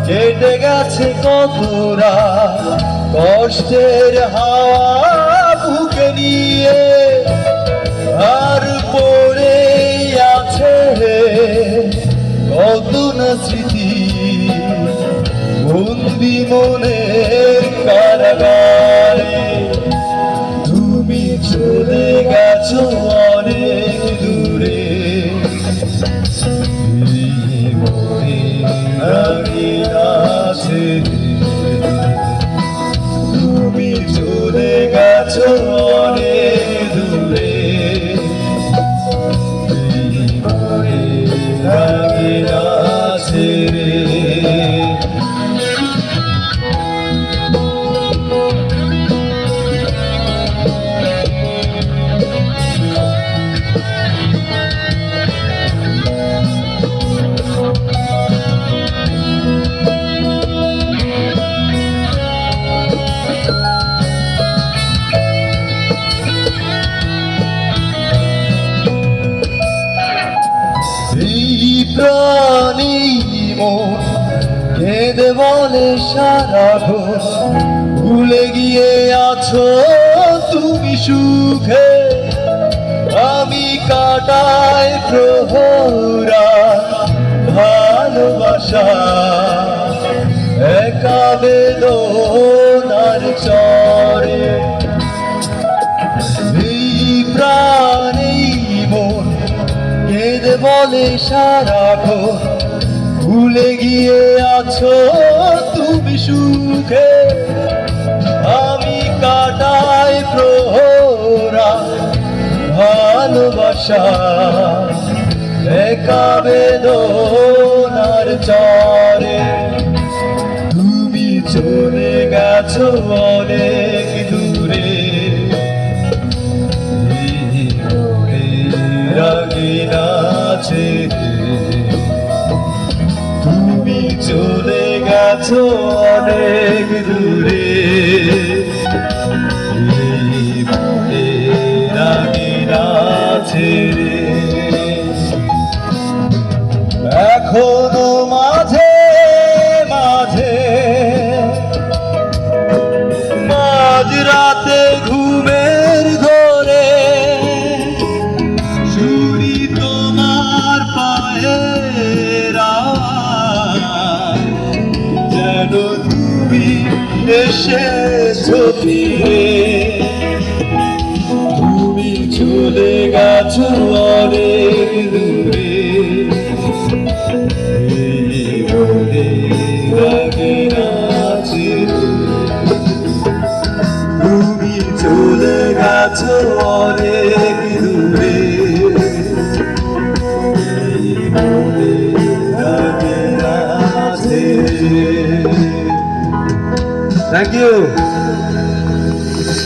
কেটে গেছে কতরা কষ্টের হাওয়া বুকে নিয়ে, আর পড়ে আছে কত না স্মৃতি বন্দি মনের কারাগারে। তুমি চলে গেছো অনেক দূরে, তুমি চলে গেছো অনেক দূরে, লাগে না ছেড়ে। প্রাণী মন কেঁদে বলে সারাক্ষণ, ভুলে গিয়ে আছো তুমি সুখে। আমি কাটাই প্রহরা ভালোবাসা একা বেদনার চরে। প্রাণী মন কেঁদে বলে সারাক্ষণ, ভুলে গিয়ে আছো তুমি সুখে। আমি কাটাই প্রহরা ভালোবাসা একা বেদনার চরে। তুমি চলে গেছো অনেক দূরে, তুমি চলে গেছো অনেক দূরে, ছেড়ে। এখনো মাঝে মাঝে মাঝরাতে ঘুমের ঘোরে শুনি তোমার পায়ের আওয়াজ, যেন তুমি এসেছো ফিরে। তুমি চলে গেছো অনেক দূরে, লাগে না ছেড়ে। তুমি চলে গেছো অনেক দূরে, লাগে না ছেড়ে। Thank you.